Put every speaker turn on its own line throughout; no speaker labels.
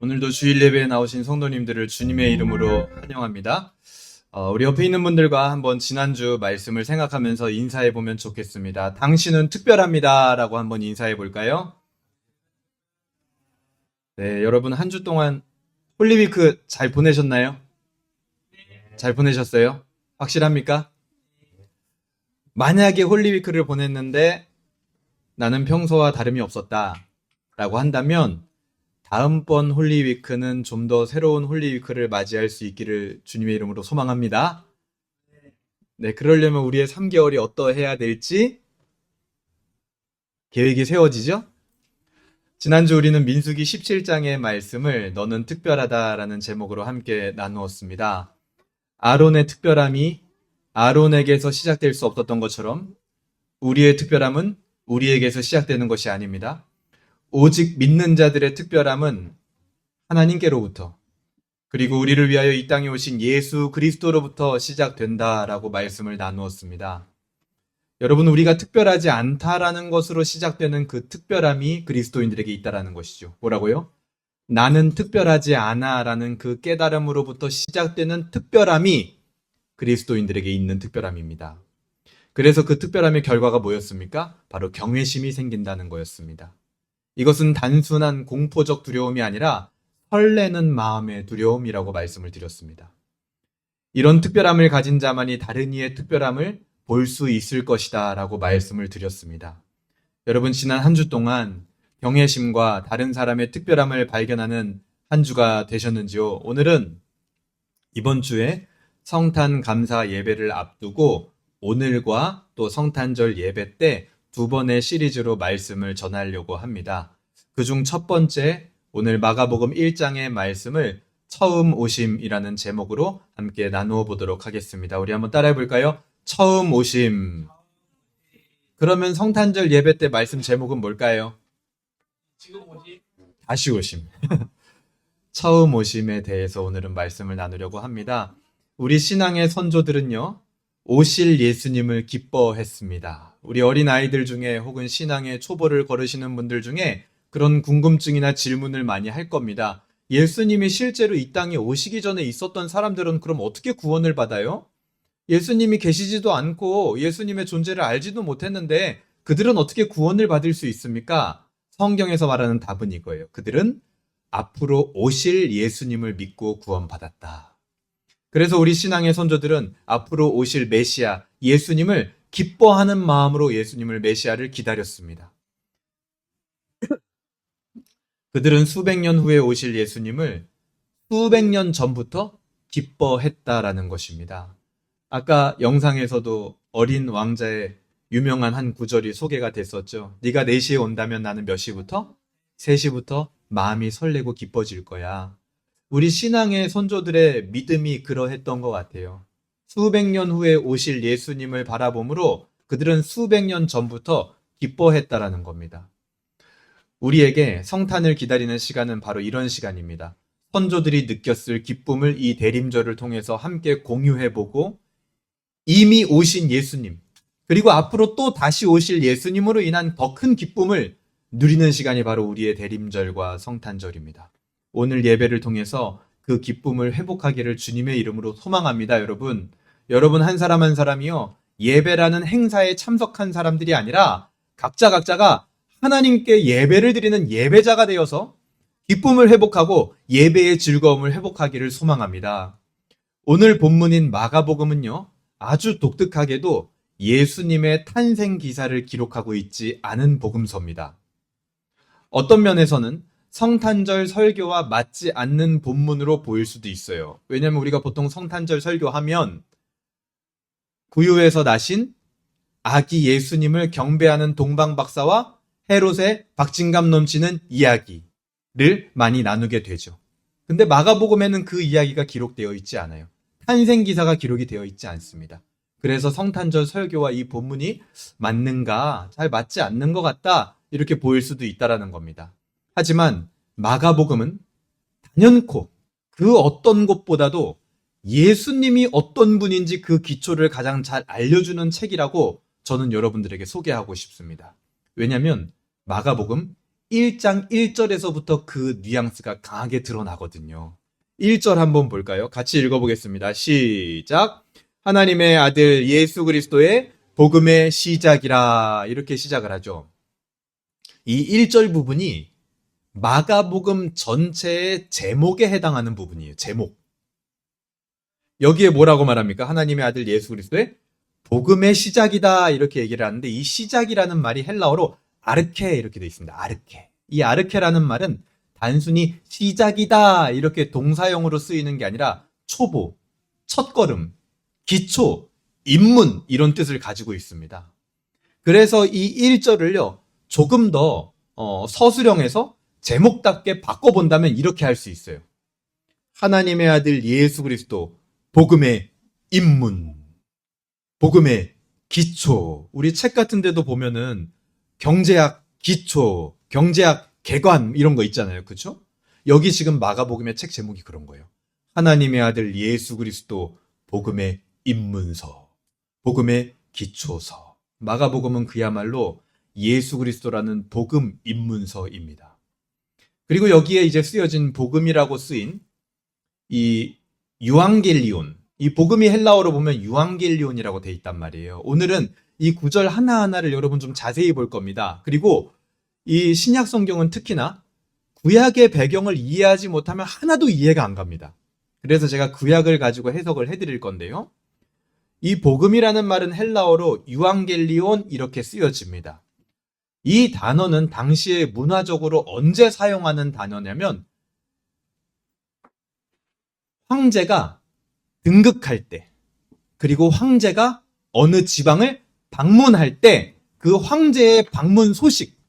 오늘도 주일 예배에 나오신 성도님들을 주님의 이름으로 환영합니다. 우리 옆에 있는 분들과 한번 지난주 말씀을 생각하면서 인사해 보면 좋겠습니다. 당신은 특별합니다 라고 한번 인사해 볼까요? 네, 여러분 한 주 동안 홀리위크 잘 보내셨나요? 잘 보내셨어요? 확실합니까? 만약에 홀리위크를 보냈는데 나는 평소와 다름이 없었다 라고 한다면 다음번 홀리위크는 좀 더 새로운 홀리위크를 맞이할 수 있기를 주님의 이름으로 소망합니다. 네, 그러려면 우리의 3개월이 어떠해야 될지 계획이 세워지죠? 지난주 우리는 민수기 17장의 말씀을 너는 특별하다라는 제목으로 함께 나누었습니다. 아론의 특별함이 아론에게서 시작될 수 없었던 것처럼 우리의 특별함은 우리에게서 시작되는 것이 아닙니다. 오직 믿는 자들의 특별함은 하나님께로부터 그리고 우리를 위하여 이 땅에 오신 예수 그리스도로부터 시작된다라고 말씀을 나누었습니다. 여러분, 우리가 특별하지 않다라는 것으로 시작되는 그 특별함이 그리스도인들에게 있다라는 것이죠. 뭐라고요? 나는 특별하지 않아라는 그 깨달음으로부터 시작되는 특별함이 그리스도인들에게 있는 특별함입니다. 그래서 그 특별함의 결과가 뭐였습니까? 바로 경외심이 생긴다는 거였습니다. 이것은 단순한 공포적 두려움이 아니라 설레는 마음의 두려움이라고 말씀을 드렸습니다. 이런 특별함을 가진 자만이 다른 이의 특별함을 볼 수 있을 것이다 라고 말씀을 드렸습니다. 여러분, 지난 한 주 동안 경외심과 다른 사람의 특별함을 발견하는 한 주가 되셨는지요? 오늘은 이번 주에 성탄 감사 예배를 앞두고 오늘과 또 성탄절 예배 때 2번의 시리즈로 말씀을 전하려고 합니다. 그중 첫 번째, 오늘 마가복음 1장의 말씀을 처음 오심이라는 제목으로 함께 나누어 보도록 하겠습니다. 우리 한번 따라해 볼까요? 처음 오심. 그러면 성탄절 예배 때 말씀 제목은 뭘까요? 다시 오심. 처음 오심에 대해서 오늘은 말씀을 나누려고 합니다. 우리 신앙의 선조들은요, 오실 예수님을 기뻐했습니다. 우리 어린 아이들 중에 혹은 신앙의 초보를 걸으시는 분들 중에 그런 궁금증이나 질문을 많이 할 겁니다. 예수님이 실제로 이 땅에 오시기 전에 있었던 사람들은 그럼 어떻게 구원을 받아요? 예수님이 계시지도 않고 예수님의 존재를 알지도 못했는데 그들은 어떻게 구원을 받을 수 있습니까? 성경에서 말하는 답은 이거예요. 그들은 앞으로 오실 예수님을 믿고 구원받았다. 그래서 우리 신앙의 선조들은 앞으로 오실 메시아, 예수님을 기뻐하는 마음으로 예수님을 메시아를 기다렸습니다. 그들은 수백 년 후에 오실 예수님을 수백 년 전부터 기뻐했다라는 것입니다. 아까 영상에서도 어린 왕자의 유명한 한 구절이 소개가 됐었죠. 네가 4시에 온다면 나는 몇 시부터? 3시부터 마음이 설레고 기뻐질 거야. 우리 신앙의 선조들의 믿음이 그러했던 것 같아요. 수백 년 후에 오실 예수님을 바라보므로 그들은 수백 년 전부터 기뻐했다라는 겁니다. 우리에게 성탄을 기다리는 시간은 바로 이런 시간입니다. 선조들이 느꼈을 기쁨을 이 대림절을 통해서 함께 공유해보고 이미 오신 예수님, 그리고 앞으로 또 다시 오실 예수님으로 인한 더 큰 기쁨을 누리는 시간이 바로 우리의 대림절과 성탄절입니다. 오늘 예배를 통해서 그 기쁨을 회복하기를 주님의 이름으로 소망합니다, 여러분. 여러분 한 사람 한 사람이요, 예배라는 행사에 참석한 사람들이 아니라 각자가 하나님께 예배를 드리는 예배자가 되어서 기쁨을 회복하고 예배의 즐거움을 회복하기를 소망합니다. 오늘 본문인 마가복음은요, 아주 독특하게도 예수님의 탄생 기사를 기록하고 있지 않은 복음서입니다. 어떤 면에서는 성탄절 설교와 맞지 않는 본문으로 보일 수도 있어요. 왜냐하면 우리가 보통 성탄절 설교하면 구유에서 나신 아기 예수님을 경배하는 동방박사와 헤롯의 박진감 넘치는 이야기를 많이 나누게 되죠. 근데 마가복음에는 그 이야기가 기록되어 있지 않아요. 탄생 기사가 기록이 되어 있지 않습니다. 그래서 성탄절 설교와 이 본문이 맞는가, 잘 맞지 않는 것 같다, 이렇게 보일 수도 있다라는 겁니다. 하지만 마가복음은 단연코 그 어떤 것보다도 예수님이 어떤 분인지 그 기초를 가장 잘 알려주는 책이라고 저는 여러분들에게 소개하고 싶습니다. 왜냐하면 마가복음 1장 1절에서부터 그 뉘앙스가 강하게 드러나거든요. 1절 한번 볼까요? 같이 읽어보겠습니다. 시작. 하나님의 아들 예수 그리스도의 복음의 시작이라 이렇게 시작을 하죠. 이 1절 부분이 마가복음 전체의 제목에 해당하는 부분이에요. 제목. 여기에 뭐라고 말합니까? 하나님의 아들 예수 그리스도의 복음의 시작이다 이렇게 얘기를 하는데 이 시작이라는 말이 헬라어로 아르케 이렇게 되어 있습니다. 아르케. 이 아르케라는 말은 단순히 시작이다 이렇게 동사형으로 쓰이는 게 아니라 초보, 첫걸음, 기초, 입문 이런 뜻을 가지고 있습니다. 그래서 이 1절을요 조금 더 서술형에서 제목답게 바꿔본다면 이렇게 할 수 있어요. 하나님의 아들 예수 그리스도 복음의 입문, 복음의 기초. 우리 책 같은 데도 보면은 경제학 기초, 경제학 개관 이런 거 있잖아요. 그렇죠? 여기 지금 마가복음의 책 제목이 그런 거예요. 하나님의 아들 예수 그리스도 복음의 입문서, 복음의 기초서. 마가복음은 그야말로 예수 그리스도라는 복음 입문서입니다. 그리고 여기에 이제 쓰여진 복음이라고 쓰인 이 유앙겔리온, 이 복음이 헬라어로 보면 유앙겔리온이라고 돼 있단 말이에요. 오늘은 이 구절 하나하나를 여러분 좀 자세히 볼 겁니다. 그리고 이 신약 성경은 특히나 구약의 배경을 이해하지 못하면 하나도 이해가 안 갑니다. 그래서 제가 구약을 가지고 해석을 해드릴 건데요. 이 복음이라는 말은 헬라어로 유앙겔리온 이렇게 쓰여집니다. 이 단어는 당시에 문화적으로 언제 사용하는 단어냐면 황제가 등극할 때, 그리고 황제가 어느 지방을 방문할 때 그 황제의 방문 소식,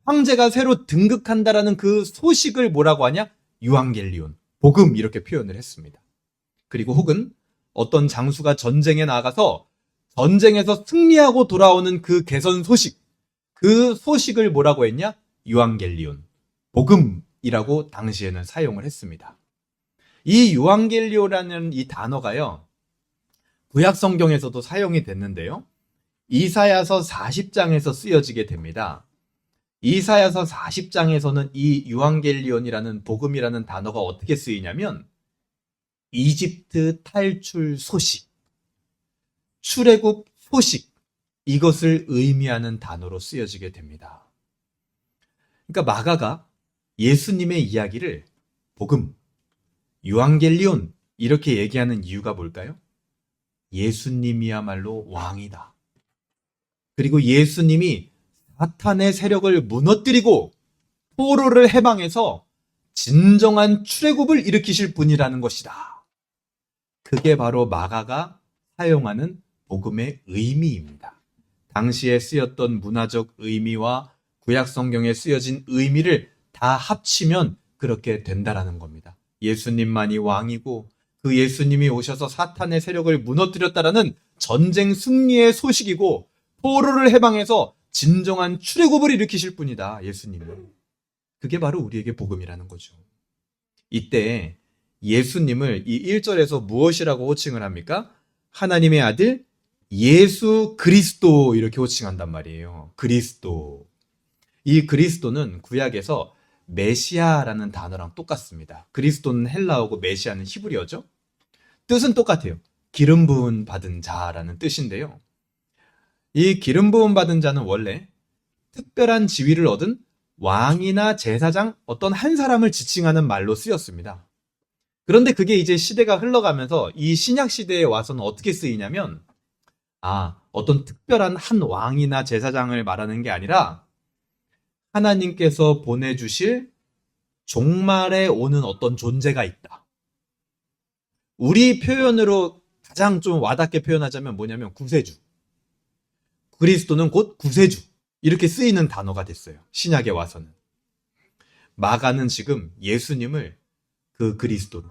황제가 새로 등극한다라는 그 소식을 뭐라고 하냐? 유앙겔리온, 복음 이렇게 표현을 했습니다. 그리고 혹은 어떤 장수가 전쟁에 나가서 전쟁에서 승리하고 돌아오는 그 개선 소식, 그 소식을 뭐라고 했냐? 유앙겔리온, 복음이라고 당시에는 사용을 했습니다. 이 유앙겔리오라는 이 단어가요, 구약 성경에서도 사용이 됐는데요. 이사야서 40장에서 쓰여지게 됩니다. 이사야서 40장에서는 이 유앙겔리온이라는 복음이라는 단어가 어떻게 쓰이냐면 이집트 탈출 소식, 출애굽 소식, 이것을 의미하는 단어로 쓰여지게 됩니다. 그러니까 마가가 예수님의 이야기를 복음, 유앙겔리온 이렇게 얘기하는 이유가 뭘까요? 예수님이야말로 왕이다. 그리고 예수님이 사탄의 세력을 무너뜨리고 포로를 해방해서 진정한 출애굽을 일으키실 분이라는 것이다. 그게 바로 마가가 사용하는 복음의 의미입니다. 당시에 쓰였던 문화적 의미와 구약 성경에 쓰여진 의미를 다 합치면 그렇게 된다라는 겁니다. 예수님만이 왕이고 그 예수님이 오셔서 사탄의 세력을 무너뜨렸다라는 전쟁 승리의 소식이고 포로를 해방해서 진정한 출애굽을 일으키실 분이다. 예수님은. 그게 바로 우리에게 복음이라는 거죠. 이때 예수님을 이 1절에서 무엇이라고 호칭을 합니까? 하나님의 아들 예수 그리스도 이렇게 호칭한단 말이에요. 그리스도. 이 그리스도는 구약에서 메시아라는 단어랑 똑같습니다. 그리스도는 헬라어고 메시아는 히브리어죠. 뜻은 똑같아요. 기름 부음 받은 자라는 뜻인데요. 이 기름 부음 받은 자는 원래 특별한 지위를 얻은 왕이나 제사장 어떤 한 사람을 지칭하는 말로 쓰였습니다. 그런데 그게 이제 시대가 흘러가면서 이 신약 시대에 와서는 어떻게 쓰이냐면 어떤 특별한 한 왕이나 제사장을 말하는 게 아니라 하나님께서 보내주실 종말에 오는 어떤 존재가 있다. 우리 표현으로 가장 좀 와닿게 표현하자면 뭐냐면 구세주. 그리스도는 곧 구세주. 이렇게 쓰이는 단어가 됐어요. 신약에 와서는. 마가는 지금 예수님을 그 그리스도로,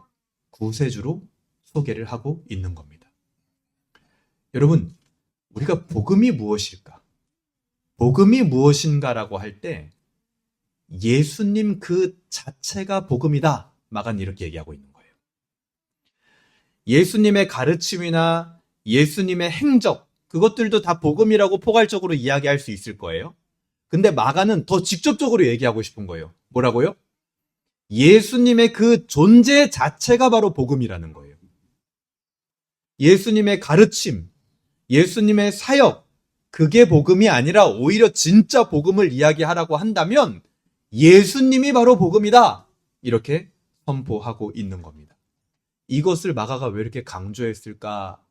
구세주로 소개를 하고 있는 겁니다. 여러분, 우리가 복음이 무엇일까? 복음이 무엇인가라고 할 때 예수님 그 자체가 복음이다. 마가는 이렇게 얘기하고 있는 거예요. 예수님의 가르침이나 예수님의 행적, 그것들도 다 복음이라고 포괄적으로 이야기할 수 있을 거예요. 근데 마가는 더 직접적으로 얘기하고 싶은 거예요. 뭐라고요? 예수님의 그 존재 자체가 바로 복음이라는 거예요. 예수님의 가르침, 예수님의 사역, 그게 복음이 아니라 오히려 진짜 복음을 이야기하라고 한다면 예수님이 바로 복음이다. 이렇게 선포하고 있는 겁니다. 이것을 마가가 왜 이렇게 강조했을까?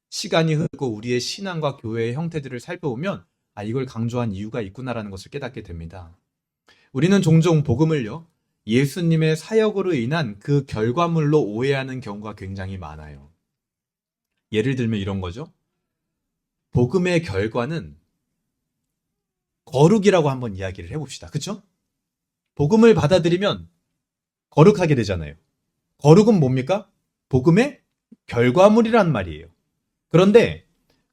시간이 흐르고 우리의 신앙과 교회의 형태들을 살펴보면 이걸 강조한 이유가 있구나라는 것을 깨닫게 됩니다. 우리는 종종 복음을요, 예수님의 사역으로 인한 그 결과물로 오해하는 경우가 굉장히 많아요. 예를 들면 이런 거죠. 복음의 결과는 거룩이라고 한번 이야기를 해봅시다. 그쵸? 복음을 받아들이면 거룩하게 되잖아요. 거룩은 뭡니까? 복음의 결과물이란 말이에요. 그런데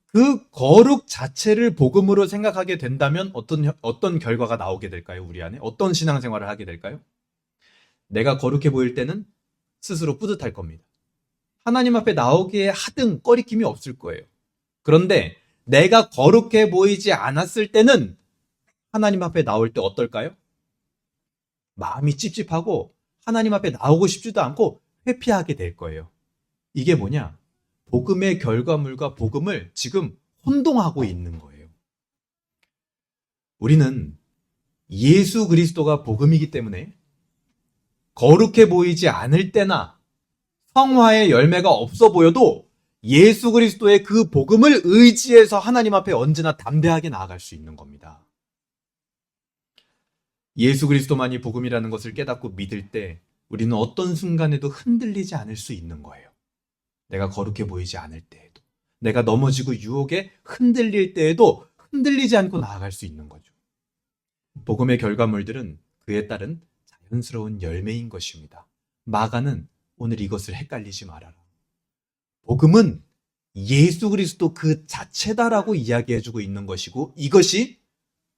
그 거룩 자체를 복음으로 생각하게 된다면 어떤 결과가 나오게 될까요? 우리 안에? 어떤 신앙생활을 하게 될까요? 내가 거룩해 보일 때는 스스로 뿌듯할 겁니다. 하나님 앞에 나오기에 하등 꺼리낌이 없을 거예요. 그런데 내가 거룩해 보이지 않았을 때는 하나님 앞에 나올 때 어떨까요? 마음이 찝찝하고 하나님 앞에 나오고 싶지도 않고 회피하게 될 거예요. 이게 뭐냐? 복음의 결과물과 복음을 지금 혼동하고 있는 거예요. 우리는 예수 그리스도가 복음이기 때문에 거룩해 보이지 않을 때나 성화의 열매가 없어 보여도 예수 그리스도의 그 복음을 의지해서 하나님 앞에 언제나 담대하게 나아갈 수 있는 겁니다. 예수 그리스도만이 복음이라는 것을 깨닫고 믿을 때 우리는 어떤 순간에도 흔들리지 않을 수 있는 거예요. 내가 거룩해 보이지 않을 때에도, 내가 넘어지고 유혹에 흔들릴 때에도 흔들리지 않고 나아갈 수 있는 거죠. 복음의 결과물들은 그에 따른 자연스러운 열매인 것입니다. 마가는 오늘 이것을 헷갈리지 말아라. 복음은 예수 그리스도 그 자체다라고 이야기해주고 있는 것이고 이것이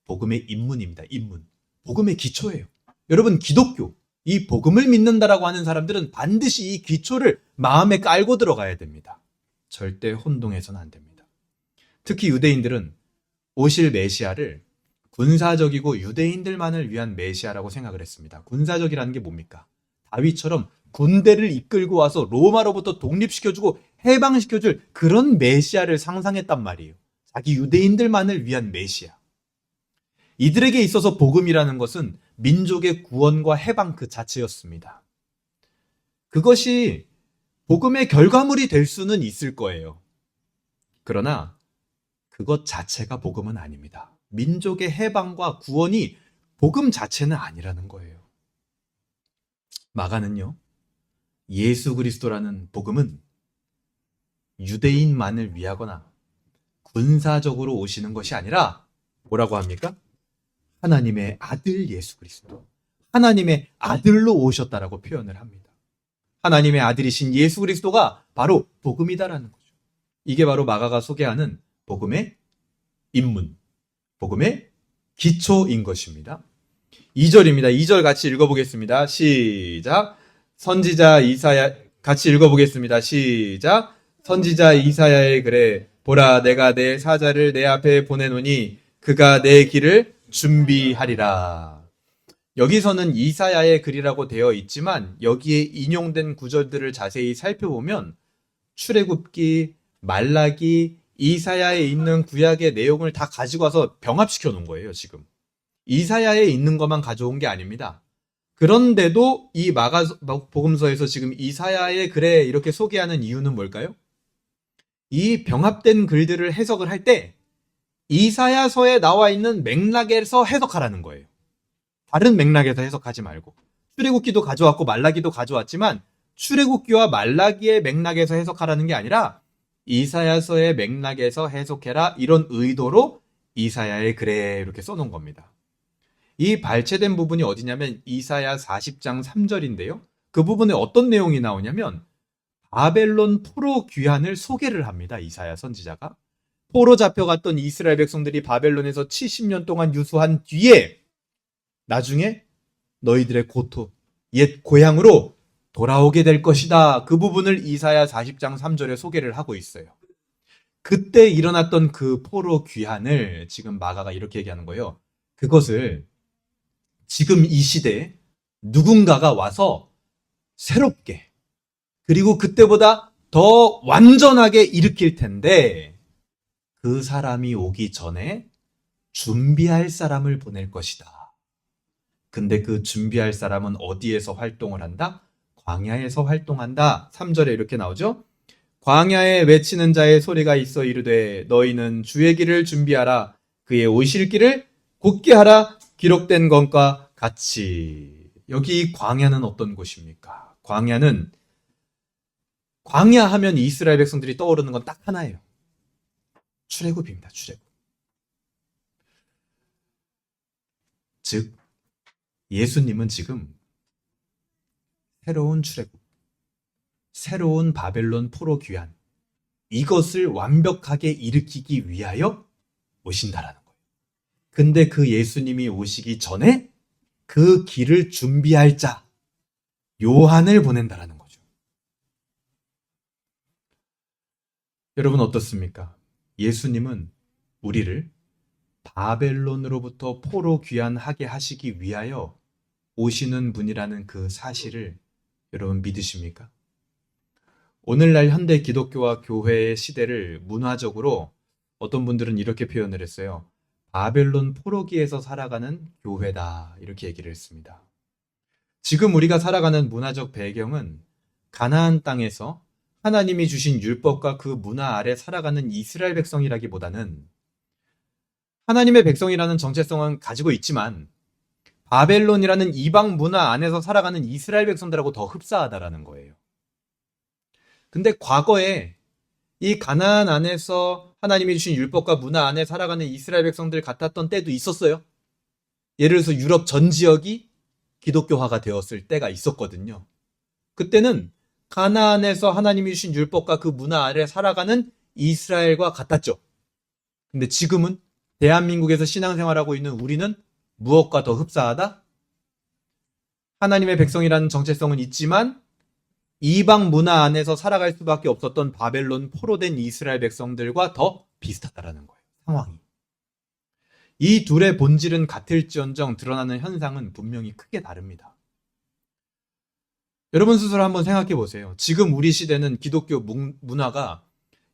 복음의 입문입니다. 입문. 복음의 기초예요. 여러분, 기독교, 이 복음을 믿는다라고 하는 사람들은 반드시 이 기초를 마음에 깔고 들어가야 됩니다. 절대 혼동해서는 안 됩니다. 특히 유대인들은 오실 메시아를 군사적이고 유대인들만을 위한 메시아라고 생각을 했습니다. 군사적이라는 게 뭡니까? 다윗처럼 군대를 이끌고 와서 로마로부터 독립시켜주고 해방시켜줄 그런 메시아를 상상했단 말이에요. 자기 유대인들만을 위한 메시아. 이들에게 있어서 복음이라는 것은 민족의 구원과 해방 그 자체였습니다. 그것이 복음의 결과물이 될 수는 있을 거예요. 그러나 그것 자체가 복음은 아닙니다. 민족의 해방과 구원이 복음 자체는 아니라는 거예요. 마가는요, 예수 그리스도라는 복음은 유대인만을 위하거나 군사적으로 오시는 것이 아니라 뭐라고 합니까? 하나님의 아들 예수 그리스도, 하나님의 아들로 오셨다라고 표현을 합니다. 하나님의 아들이신 예수 그리스도가 바로 복음이다라는 거죠. 이게 바로 마가가 소개하는 복음의 입문, 복음의 기초인 것입니다. 2절입니다. 2절 같이 읽어보겠습니다. 시작. 선지자 이사야, 같이 읽어보겠습니다. 시작. 선지자 이사야의 글에 보라, 내가 내 사자를 내 앞에 보내노니 그가 내 길을 준비하리라. 여기서는 이사야의 글이라고 되어 있지만 여기에 인용된 구절들을 자세히 살펴보면 출애굽기, 말라기, 이사야에 있는 구약의 내용을 다 가지고 와서 병합시켜 놓은 거예요, 지금. 이사야에 있는 것만 가져온 게 아닙니다. 그런데도 이 마가복음서에서 지금 이사야의 글에 이렇게 소개하는 이유는 뭘까요? 이 병합된 글들을 해석을 할 때 이사야서에 나와 있는 맥락에서 해석하라는 거예요. 다른 맥락에서 해석하지 말고. 출애굽기도 가져왔고 말라기도 가져왔지만 출애굽기와 말라기의 맥락에서 해석하라는 게 아니라 이사야서의 맥락에서 해석해라, 이런 의도로 이사야의 글에 이렇게 써놓은 겁니다. 이 발췌된 부분이 어디냐면 이사야 40장 3절인데요. 그 부분에 어떤 내용이 나오냐면 바벨론 포로 귀환을 소개를 합니다. 이사야 선지자가. 포로 잡혀갔던 이스라엘 백성들이 바벨론에서 70년 동안 유수한 뒤에 나중에 너희들의 고토, 옛 고향으로 돌아오게 될 것이다. 그 부분을 이사야 40장 3절에 소개를 하고 있어요. 그때 일어났던 그 포로 귀환을 지금 마가가 이렇게 얘기하는 거예요. 그것을 지금 이 시대에 누군가가 와서 새롭게, 그리고 그때보다 더 완전하게 일으킬 텐데, 그 사람이 오기 전에 준비할 사람을 보낼 것이다. 근데 그 준비할 사람은 어디에서 활동을 한다? 광야에서 활동한다. 3절에 이렇게 나오죠? 광야에 외치는 자의 소리가 있어 이르되 너희는 주의 길을 준비하라. 그의 오실 길을 곧게 하라. 기록된 것과 같이. 여기 광야는 어떤 곳입니까? 광야 하면 이스라엘 백성들이 떠오르는 건 딱 하나예요. 출애굽입니다. 출애굽. 즉 예수님은 지금 새로운 출애굽, 새로운 바벨론 포로 귀환, 이것을 완벽하게 일으키기 위하여 오신다라는 거예요. 근데 그 예수님이 오시기 전에 그 길을 준비할 자, 요한을 보낸다라는 거죠. 여러분 어떻습니까? 예수님은 우리를 바벨론으로부터 포로 귀환하게 하시기 위하여 오시는 분이라는 그 사실을 여러분 믿으십니까? 오늘날 현대 기독교와 교회의 시대를 문화적으로 어떤 분들은 이렇게 표현을 했어요. 바벨론 포로기에서 살아가는 교회다. 이렇게 얘기를 했습니다. 지금 우리가 살아가는 문화적 배경은 가나안 땅에서 하나님이 주신 율법과 그 문화 아래 살아가는 이스라엘 백성이라기보다는 하나님의 백성이라는 정체성은 가지고 있지만 바벨론이라는 이방 문화 안에서 살아가는 이스라엘 백성들하고 더 흡사하다라는 거예요. 근데 과거에 이 가나안 안에서 하나님이 주신 율법과 문화 안에 살아가는 이스라엘 백성들 같았던 때도 있었어요. 예를 들어서 유럽 전 지역이 기독교화가 되었을 때가 있었거든요. 그때는 가나안에서 하나님이 주신 율법과 그 문화 아래 살아가는 이스라엘과 같았죠. 근데 지금은 대한민국에서 신앙생활하고 있는 우리는 무엇과 더 흡사하다? 하나님의 백성이라는 정체성은 있지만 이방 문화 안에서 살아갈 수밖에 없었던 바벨론 포로된 이스라엘 백성들과 더 비슷하다라는 거예요. 상황이. 이 둘의 본질은 같을지언정 드러나는 현상은 분명히 크게 다릅니다. 여러분 스스로 한번 생각해 보세요. 지금 우리 시대는 기독교 문화가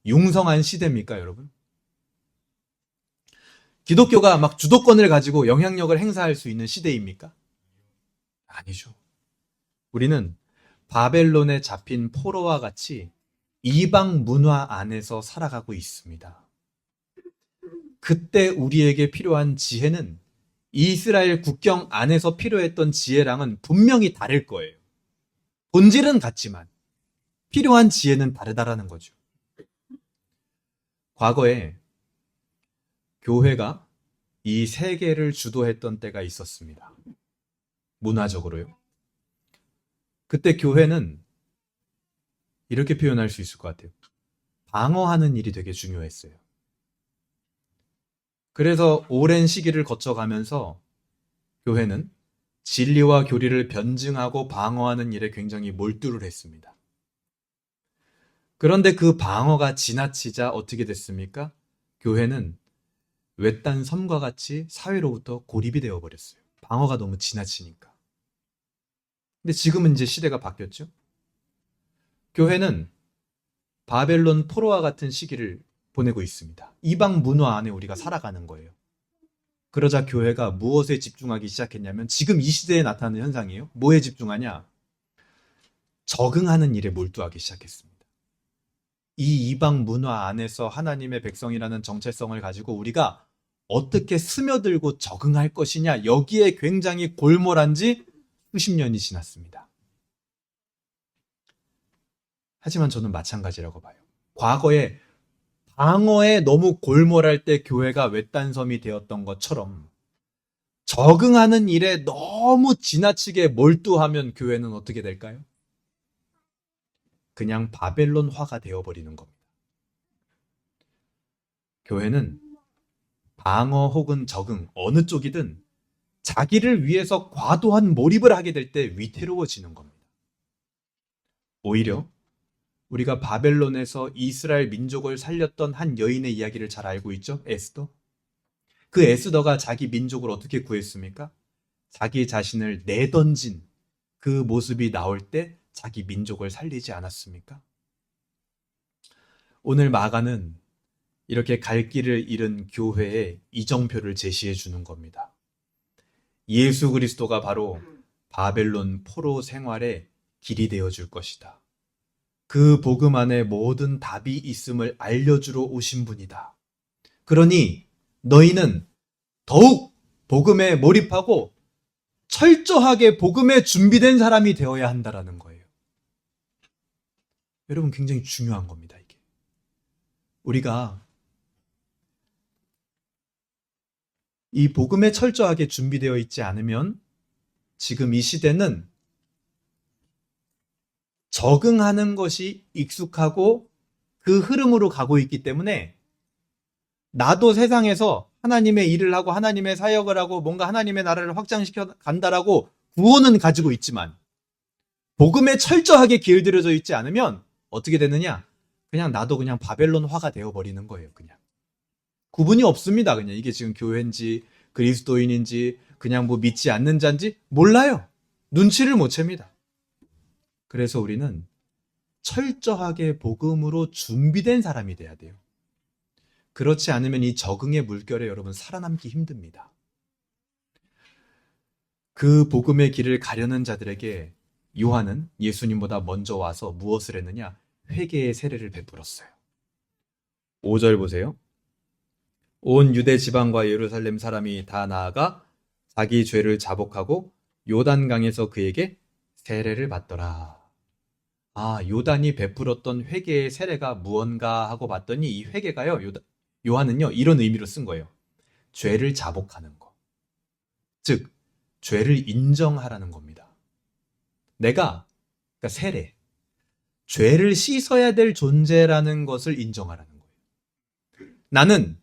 융성한 시대입니까, 여러분? 기독교가 막 주도권을 가지고 영향력을 행사할 수 있는 시대입니까? 아니죠. 우리는 바벨론에 잡힌 포로와 같이 이방 문화 안에서 살아가고 있습니다. 그때 우리에게 필요한 지혜는 이스라엘 국경 안에서 필요했던 지혜랑은 분명히 다를 거예요. 본질은 같지만 필요한 지혜는 다르다라는 거죠. 과거에 교회가 이 세계를 주도했던 때가 있었습니다. 문화적으로요. 그때 교회는 이렇게 표현할 수 있을 것 같아요. 방어하는 일이 되게 중요했어요. 그래서 오랜 시기를 거쳐가면서 교회는 진리와 교리를 변증하고 방어하는 일에 굉장히 몰두를 했습니다. 그런데 그 방어가 지나치자 어떻게 됐습니까? 교회는 외딴 섬과 같이 사회로부터 고립이 되어버렸어요. 방어가 너무 지나치니까. 근데 지금은 이제 시대가 바뀌었죠. 교회는 바벨론 포로와 같은 시기를 보내고 있습니다. 이방 문화 안에 우리가 살아가는 거예요. 그러자 교회가 무엇에 집중하기 시작했냐면 지금 이 시대에 나타나는 현상이에요. 뭐에 집중하냐? 적응하는 일에 몰두하기 시작했습니다. 이 이방 문화 안에서 하나님의 백성이라는 정체성을 가지고 우리가 어떻게 스며들고 적응할 것이냐, 여기에 굉장히 골몰한 지 수십 년이 지났습니다. 하지만 저는 마찬가지라고 봐요. 과거에 방어에 너무 골몰할 때 교회가 외딴섬이 되었던 것처럼 적응하는 일에 너무 지나치게 몰두하면 교회는 어떻게 될까요? 그냥 바벨론화가 되어버리는 겁니다. 교회는 방어 혹은 적응, 어느 쪽이든 자기를 위해서 과도한 몰입을 하게 될 때 위태로워지는 겁니다. 오히려 우리가 바벨론에서 이스라엘 민족을 살렸던 한 여인의 이야기를 잘 알고 있죠? 에스더. 그 에스더가 자기 민족을 어떻게 구했습니까? 자기 자신을 내던진 그 모습이 나올 때 자기 민족을 살리지 않았습니까? 오늘 마가는 이렇게 갈 길을 잃은 교회에 이정표를 제시해 주는 겁니다. 예수 그리스도가 바로 바벨론 포로 생활의 길이 되어 줄 것이다. 그 복음 안에 모든 답이 있음을 알려주러 오신 분이다. 그러니 너희는 더욱 복음에 몰입하고 철저하게 복음에 준비된 사람이 되어야 한다라는 거예요. 여러분, 굉장히 중요한 겁니다, 이게. 우리가 이 복음에 철저하게 준비되어 있지 않으면 지금 이 시대는 적응하는 것이 익숙하고 그 흐름으로 가고 있기 때문에 나도 세상에서 하나님의 일을 하고 하나님의 사역을 하고 뭔가 하나님의 나라를 확장시켜 간다라고 구원은 가지고 있지만 복음에 철저하게 길들여져 있지 않으면 어떻게 되느냐? 그냥 나도 그냥 바벨론화가 되어버리는 거예요. 그냥 구분이 없습니다. 그냥 이게 지금 교회인지 그리스도인인지 그냥 뭐 믿지 않는 자인지 몰라요. 눈치를 못 챕니다. 그래서 우리는 철저하게 복음으로 준비된 사람이 돼야 돼요. 그렇지 않으면 이 적응의 물결에 여러분 살아남기 힘듭니다. 그 복음의 길을 가려는 자들에게 요한은 예수님보다 먼저 와서 무엇을 했느냐? 회개의 세례를 베풀었어요. 5절 보세요. 온 유대 지방과 예루살렘 사람이 다 나아가 자기 죄를 자복하고 요단강에서 그에게 세례를 받더라. 요단이 베풀었던 회개의 세례가 무언가 하고 봤더니 이 회개가요, 요한은요, 이런 의미로 쓴 거예요. 죄를 자복하는 거. 즉, 죄를 인정하라는 겁니다. 그러니까 세례. 죄를 씻어야 될 존재라는 것을 인정하라는 거예요. 나는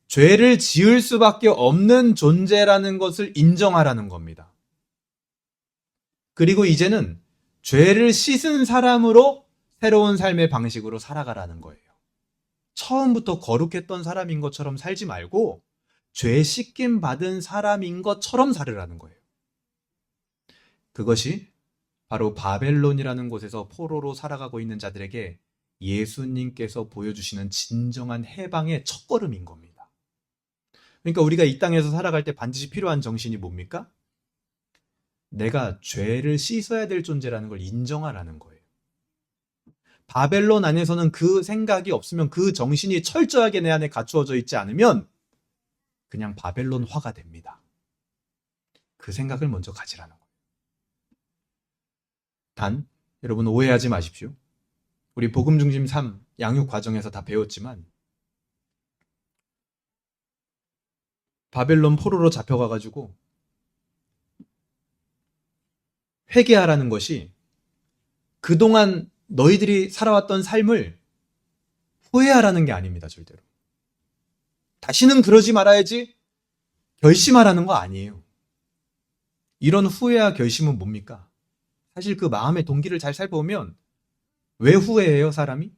죄를 지을 수밖에 없는 존재라는 것을 인정하라는 겁니다. 그리고 이제는 죄를 씻은 사람으로 새로운 삶의 방식으로 살아가라는 거예요. 처음부터 거룩했던 사람인 것처럼 살지 말고 죄 씻김 받은 사람인 것처럼 살으라는 거예요. 그것이 바로 바벨론이라는 곳에서 포로로 살아가고 있는 자들에게 예수님께서 보여주시는 진정한 해방의 첫걸음인 겁니다. 그러니까 우리가 이 땅에서 살아갈 때 반드시 필요한 정신이 뭡니까? 내가 죄를 씻어야 될 존재라는 걸 인정하라는 거예요. 바벨론 안에서는 그 생각이 없으면, 그 정신이 철저하게 내 안에 갖추어져 있지 않으면 그냥 바벨론화가 됩니다. 그 생각을 먼저 가지라는 거예요. 단, 여러분 오해하지 마십시오. 우리 복음 중심 3 양육 과정에서 다 배웠지만 바벨론 포로로 잡혀가가지고 회개하라는 것이 그동안 너희들이 살아왔던 삶을 후회하라는 게 아닙니다. 절대로. 다시는 그러지 말아야지 결심하라는 거 아니에요. 이런 후회와 결심은 뭡니까? 사실 그 마음의 동기를 잘 살펴보면 왜 후회해요, 사람이?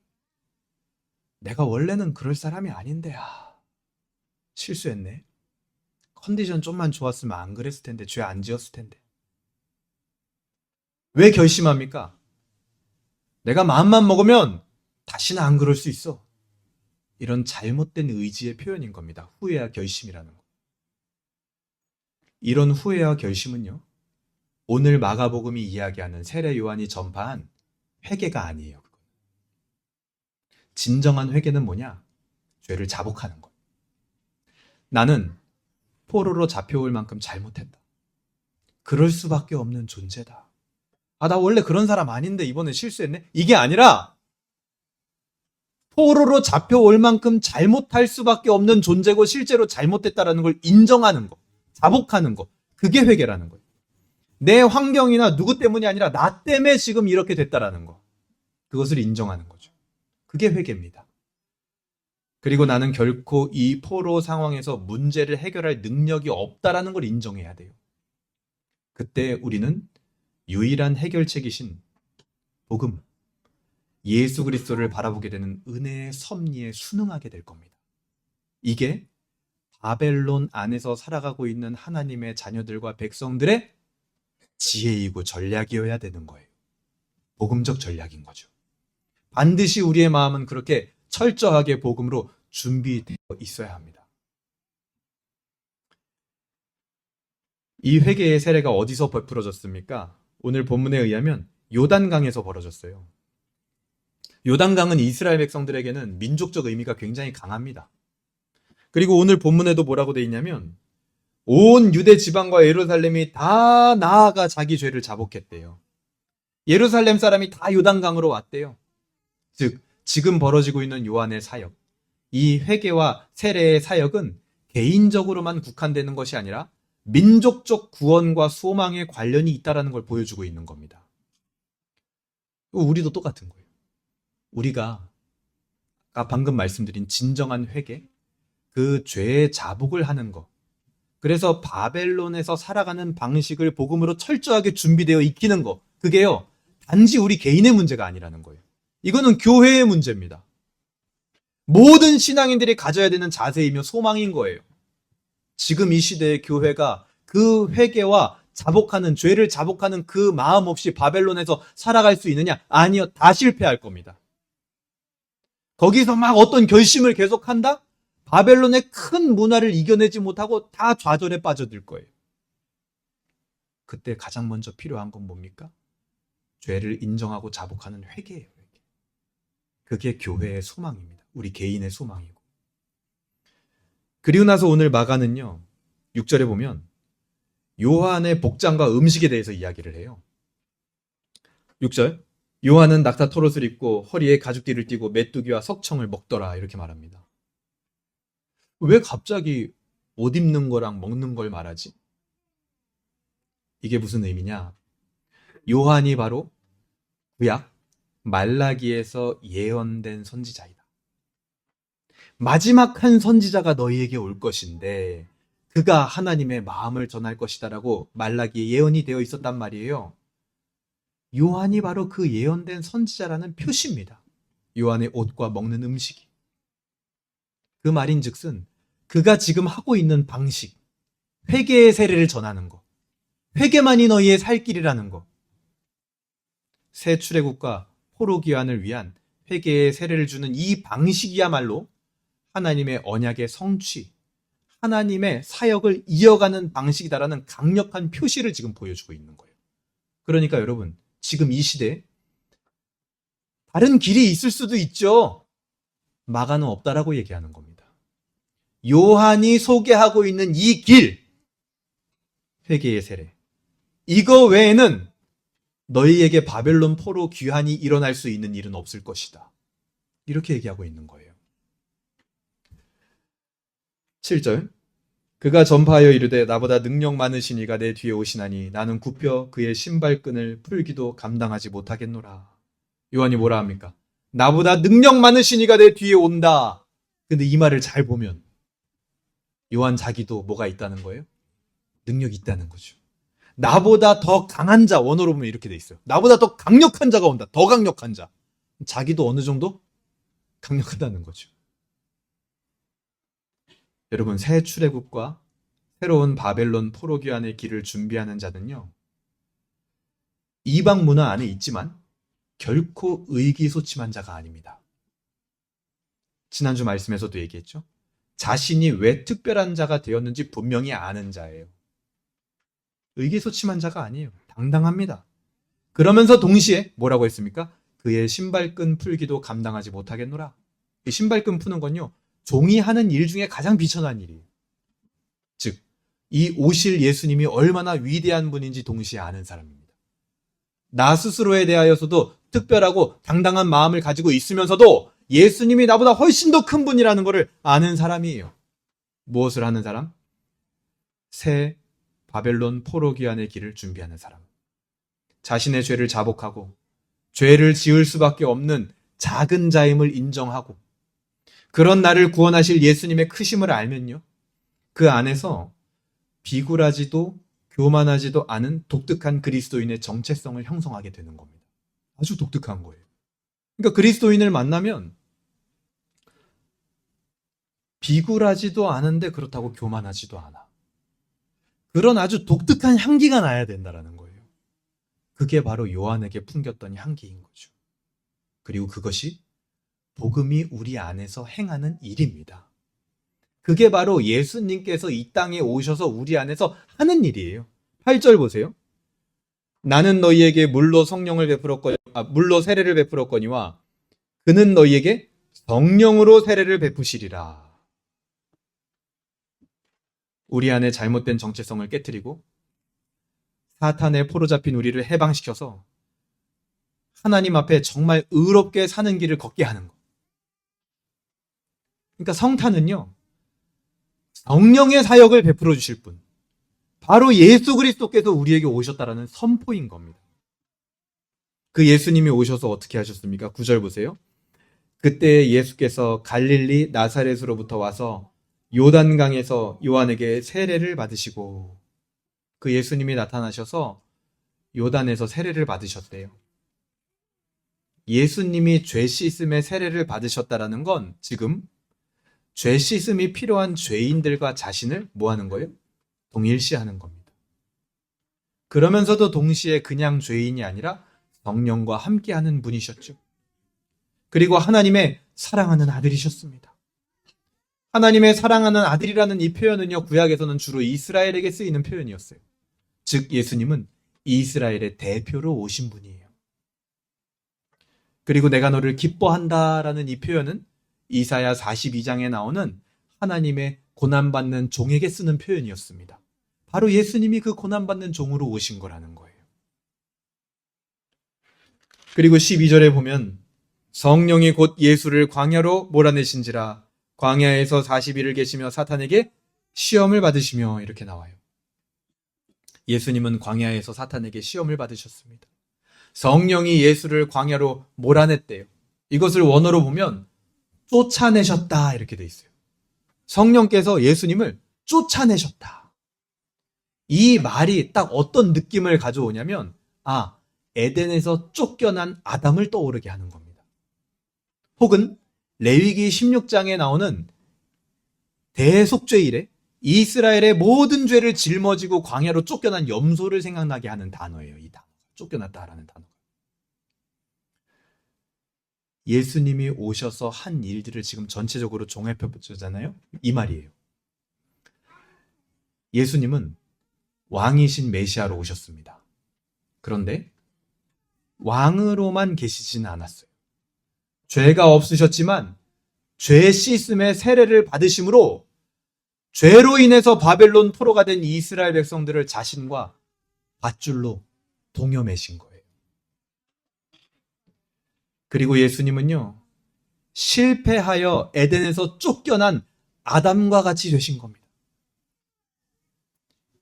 내가 원래는 그럴 사람이 아닌데 실수했네. 컨디션 좀만 좋았으면 안 그랬을 텐데, 죄 안 지었을 텐데. 왜 결심합니까? 내가 마음만 먹으면 다시는 안 그럴 수 있어. 이런 잘못된 의지의 표현인 겁니다. 후회와 결심이라는 거. 이런 후회와 결심은요, 오늘 마가복음이 이야기하는 세례 요한이 전파한 회개가 아니에요. 진정한 회개는 뭐냐? 죄를 자복하는 것. 나는 포로로 잡혀올 만큼 잘못했다. 그럴 수밖에 없는 존재다. 나 원래 그런 사람 아닌데 이번에 실수했네? 이게 아니라 포로로 잡혀올 만큼 잘못할 수밖에 없는 존재고 실제로 잘못됐다라는 걸 인정하는 거, 자복하는 거, 그게 회개라는 거예요. 내 환경이나 누구 때문이 아니라 나 때문에 지금 이렇게 됐다라는 거, 그것을 인정하는 거죠. 그게 회개입니다. 그리고 나는 결코 이 포로 상황에서 문제를 해결할 능력이 없다라는 걸 인정해야 돼요. 그때 우리는 유일한 해결책이신 복음, 예수 그리스도를 바라보게 되는 은혜의 섭리에 순응하게 될 겁니다. 이게 바벨론 안에서 살아가고 있는 하나님의 자녀들과 백성들의 지혜이고 전략이어야 되는 거예요. 복음적 전략인 거죠. 반드시 우리의 마음은 그렇게 철저하게 복음으로 준비되어 있어야 합니다. 이 회개의 세례가 어디서 베풀어졌습니까? 오늘 본문에 의하면 요단강에서 벌어졌어요. 요단강은 이스라엘 백성들에게는 민족적 의미가 굉장히 강합니다. 그리고 오늘 본문에도 뭐라고 돼 있냐면 온 유대 지방과 예루살렘이 다 나아가 자기 죄를 자복했대요. 예루살렘 사람이 다 요단강으로 왔대요. 즉 지금 벌어지고 있는 요한의 사역, 이 회개와 세례의 사역은 개인적으로만 국한되는 것이 아니라 민족적 구원과 소망에 관련이 있다는 걸 보여주고 있는 겁니다. 우리도 똑같은 거예요. 우리가 아까 방금 말씀드린 진정한 회개, 그 죄의 자복을 하는 것, 그래서 바벨론에서 살아가는 방식을 복음으로 철저하게 준비되어 익히는 것, 그게요 단지 우리 개인의 문제가 아니라는 거예요. 이거는 교회의 문제입니다. 모든 신앙인들이 가져야 되는 자세이며 소망인 거예요. 지금 이 시대의 교회가 그 회개와 자복하는, 죄를 자복하는 그 마음 없이 바벨론에서 살아갈 수 있느냐? 아니요, 다 실패할 겁니다. 거기서 막 어떤 결심을 계속한다? 바벨론의 큰 문화를 이겨내지 못하고 다 좌절에 빠져들 거예요. 그때 가장 먼저 필요한 건 뭡니까? 죄를 인정하고 자복하는 회개예요. 그게 교회의 소망입니다. 우리 개인의 소망이고. 그리고 나서 오늘 마가는요, 6절에 보면 요한의 복장과 음식에 대해서 이야기를 해요. 6절, 요한은 낙타 털옷을 입고 허리에 가죽띠를 띠고 메뚜기와 석청을 먹더라, 이렇게 말합니다. 왜 갑자기 옷 입는 거랑 먹는 걸 말하지? 이게 무슨 의미냐? 요한이 바로 구약 말라기에서 예언된 선지자이다. 마지막 한 선지자가 너희에게 올 것인데 그가 하나님의 마음을 전할 것이다라고 말라기에 예언이 되어 있었단 말이에요. 요한이 바로 그 예언된 선지자라는 표시입니다. 요한의 옷과 먹는 음식이. 그 말인즉슨 그가 지금 하고 있는 방식, 회개의 세례를 전하는 것, 회개만이 너희의 살 길이라는 것, 새 출애굽과 포로기환을 위한 회개의 세례를 주는 이 방식이야말로 하나님의 언약의 성취, 하나님의 사역을 이어가는 방식이다라는 강력한 표시를 지금 보여주고 있는 거예요. 그러니까 여러분, 지금 이 시대에 다른 길이 있을 수도 있죠. 마가는 없다라고 얘기하는 겁니다. 요한이 소개하고 있는 이 길, 회개의 세례, 이거 외에는 너희에게 바벨론 포로 귀환이 일어날 수 있는 일은 없을 것이다. 이렇게 얘기하고 있는 거예요. 7절, 그가 전파하여 이르되 나보다 능력 많으신 이가 내 뒤에 오시나니 나는 굽혀 그의 신발끈을 풀기도 감당하지 못하겠노라. 요한이 뭐라 합니까? 나보다 능력 많으신 이가 내 뒤에 온다. 근데 이 말을 잘 보면 요한 자기도 뭐가 있다는 거예요? 능력이 있다는 거죠. 나보다 더 강한 자, 원어로 보면 이렇게 돼 있어요. 나보다 더 강력한 자가 온다. 더 강력한 자. 자기도 어느 정도 강력하다는 거죠. 여러분, 새 출애굽과 새로운 바벨론 포로 귀환의 길을 준비하는 자는요, 이방 문화 안에 있지만 결코 의기소침한 자가 아닙니다. 지난주 말씀에서도 얘기했죠. 자신이 왜 특별한 자가 되었는지 분명히 아는 자예요. 의기소침한 자가 아니에요. 당당합니다. 그러면서 동시에 뭐라고 했습니까? 그의 신발끈 풀기도 감당하지 못하겠노라. 이 신발끈 푸는 건요, 종이 하는 일 중에 가장 비천한 일이에요. 즉, 이 오실 예수님이 얼마나 위대한 분인지 동시에 아는 사람입니다. 나 스스로에 대하여서도 특별하고 당당한 마음을 가지고 있으면서도 예수님이 나보다 훨씬 더 큰 분이라는 것을 아는 사람이에요. 무엇을 하는 사람? 새 바벨론 포로 귀환의 길을 준비하는 사람. 자신의 죄를 자복하고 죄를 지을 수밖에 없는 작은 자임을 인정하고 그런 나를 구원하실 예수님의 크심을 알면요, 그 안에서 비굴하지도 교만하지도 않은 독특한 그리스도인의 정체성을 형성하게 되는 겁니다. 아주 독특한 거예요. 그러니까 그리스도인을 만나면 비굴하지도 않은데 그렇다고 교만하지도 않아. 그런 아주 독특한 향기가 나야 된다라는 거예요. 그게 바로 요한에게 풍겼던 향기인 거죠. 그리고 그것이 복음이 우리 안에서 행하는 일입니다. 그게 바로 예수님께서 이 땅에 오셔서 우리 안에서 하는 일이에요. 8절 보세요. 나는 너희에게 물로 물로 세례를 베풀었거니와 그는 너희에게 성령으로 세례를 베푸시리라. 우리 안에 잘못된 정체성을 깨뜨리고 사탄에 포로잡힌 우리를 해방시켜서 하나님 앞에 정말 의롭게 사는 길을 걷게 하는 것. 그러니까 성탄은요, 성령의 사역을 베풀어 주실 분, 바로 예수 그리스도께서 우리에게 오셨다라는 선포인 겁니다. 그 예수님이 오셔서 어떻게 하셨습니까? 9절 보세요. 그때 예수께서 갈릴리 나사렛으로부터 와서 요단강에서 요한에게 세례를 받으시고, 그 예수님이 나타나셔서 요단에서 세례를 받으셨대요. 예수님이 죄 씻음의 세례를 받으셨다라는 건 지금 죄 씻음이 필요한 죄인들과 자신을 뭐 하는 거예요? 동일시하는 겁니다. 그러면서도 동시에 그냥 죄인이 아니라 성령과 함께하는 분이셨죠. 그리고 하나님의 사랑하는 아들이셨습니다. 하나님의 사랑하는 아들이라는 이 표현은요, 구약에서는 주로 이스라엘에게 쓰이는 표현이었어요. 즉 예수님은 이스라엘의 대표로 오신 분이에요. 그리고 내가 너를 기뻐한다라는 이 표현은 이사야 42장에 나오는 하나님의 고난받는 종에게 쓰는 표현이었습니다. 바로 예수님이 그 고난받는 종으로 오신 거라는 거예요. 그리고 12절에 보면 성령이 곧 예수를 광야로 몰아내신지라 광야에서 40일을 계시며 사탄에게 시험을 받으시며 이렇게 나와요. 예수님은 광야에서 사탄에게 시험을 받으셨습니다. 성령이 예수를 광야로 몰아냈대요. 이것을 원어로 보면 쫓아내셨다 이렇게 돼 있어요. 성령께서 예수님을 쫓아내셨다. 이 말이 딱 어떤 느낌을 가져오냐면 에덴에서 쫓겨난 아담을 떠오르게 하는 겁니다. 혹은 레위기 16장에 나오는 대속죄일에 이스라엘의 모든 죄를 짊어지고 광야로 쫓겨난 염소를 생각나게 하는 단어예요. 이 단어. 쫓겨났다라는 단어. 예수님이 오셔서 한 일들을 지금 전체적으로 종합해보잖아요. 이 말이에요. 예수님은 왕이신 메시아로 오셨습니다. 그런데 왕으로만 계시지는 않았어요. 죄가 없으셨지만 죄 씻음의 세례를 받으심으로 죄로 인해서 바벨론 포로가 된 이스라엘 백성들을 자신과 밧줄로 동여매신 거예요. 그리고 예수님은요, 실패하여 에덴에서 쫓겨난 아담과 같이 되신 겁니다.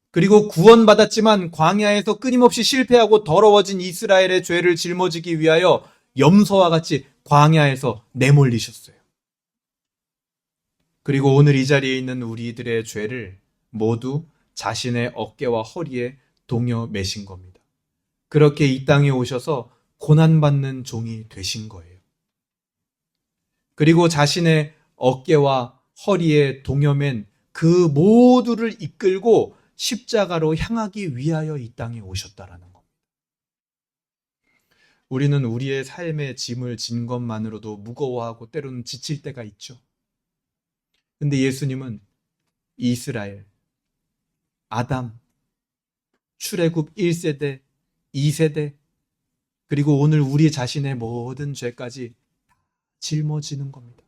그리고 구원받았지만 광야에서 끊임없이 실패하고 더러워진 이스라엘의 죄를 짊어지기 위하여 염소와 같이 광야에서 내몰리셨어요. 그리고 오늘 이 자리에 있는 우리들의 죄를 모두 자신의 어깨와 허리에 동여 매신 겁니다. 그렇게 이 땅에 오셔서 고난받는 종이 되신 거예요. 그리고 자신의 어깨와 허리에 동여맨 그 모두를 이끌고 십자가로 향하기 위하여 이 땅에 오셨다라는 겁니다. 우리는 우리의 삶의 짐을 진 것만으로도 무거워하고 때로는 지칠 때가 있죠. 근데 예수님은 이스라엘, 아담, 출애굽 1세대, 2세대, 그리고 오늘 우리 자신의 모든 죄까지 짊어지는 겁니다.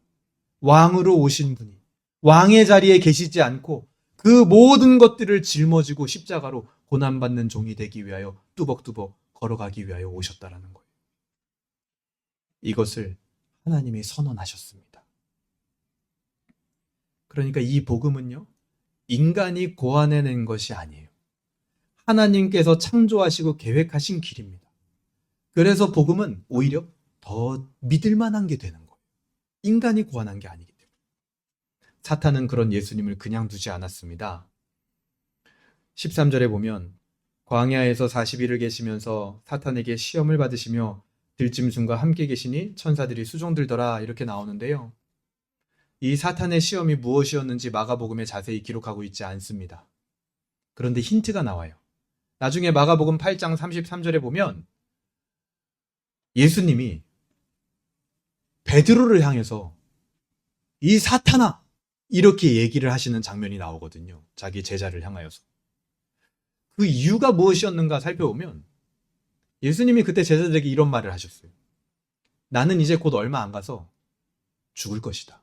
왕으로 오신 분이 왕의 자리에 계시지 않고 그 모든 것들을 짊어지고 십자가로 고난받는 종이 되기 위하여 뚜벅뚜벅 걸어가기 위하여 오셨다라는 거예요. 이것을 하나님이 선언하셨습니다. 그러니까 이 복음은요, 인간이 고안해낸 것이 아니에요. 하나님께서 창조하시고 계획하신 길입니다. 그래서 복음은 오히려 더 믿을 만한 게 되는 거예요. 인간이 고안한 게 아니기 때문에. 사탄은 그런 예수님을 그냥 두지 않았습니다. 13절에 보면 광야에서 40일을 계시면서 사탄에게 시험을 받으시며 들짐승과 함께 계시니 천사들이 수종들더라 이렇게 나오는데요. 이 사탄의 시험이 무엇이었는지 마가복음에 자세히 기록하고 있지 않습니다. 그런데 힌트가 나와요. 나중에 마가복음 8장 33절에 보면 예수님이 베드로를 향해서 이 사탄아! 이렇게 얘기를 하시는 장면이 나오거든요. 자기 제자를 향하여서. 그 이유가 무엇이었는가 살펴보면 예수님이 그때 제자들에게 이런 말을 하셨어요. 나는 이제 곧 얼마 안 가서 죽을 것이다.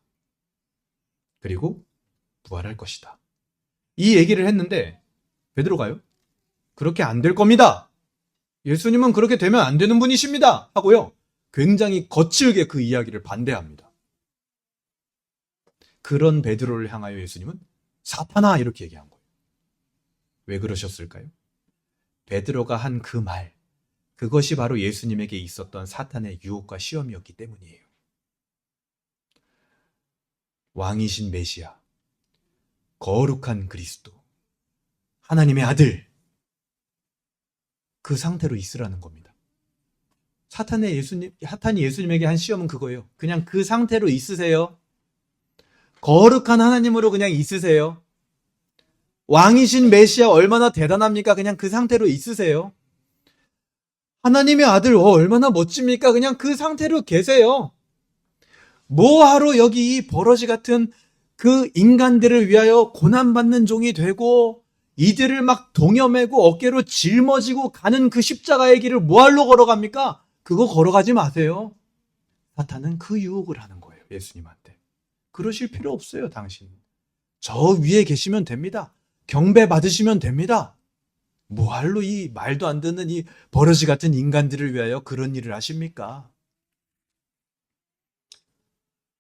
그리고 부활할 것이다. 이 얘기를 했는데 베드로가요? 그렇게 안 될 겁니다. 예수님은 그렇게 되면 안 되는 분이십니다. 하고요. 굉장히 거칠게 그 이야기를 반대합니다. 그런 베드로를 향하여 예수님은 사탄아 이렇게 얘기한 거예요. 왜 그러셨을까요? 베드로가 한 그 말, 그것이 바로 예수님에게 있었던 사탄의 유혹과 시험이었기 때문이에요. 왕이신 메시아, 거룩한 그리스도, 하나님의 아들, 그 상태로 있으라는 겁니다. 사탄이 예수님에게 한 시험은 그거예요. 그냥 그 상태로 있으세요. 거룩한 하나님으로 그냥 있으세요. 왕이신 메시아 얼마나 대단합니까? 그냥 그 상태로 있으세요. 하나님의 아들 얼마나 멋집니까? 그냥 그 상태로 계세요. 뭐하러 여기 이 버러지 같은 그 인간들을 위하여 고난받는 종이 되고 이들을 막 동여매고 어깨로 짊어지고 가는 그 십자가의 길을 뭐하러 걸어갑니까? 그거 걸어가지 마세요. 사탄은 그 유혹을 하는 거예요. 예수님한테. 그러실 필요 없어요. 당신. 저 위에 계시면 됩니다. 경배 받으시면 됩니다. 뭐할로 이 말도 안 듣는 이 버러지 같은 인간들을 위하여 그런 일을 하십니까?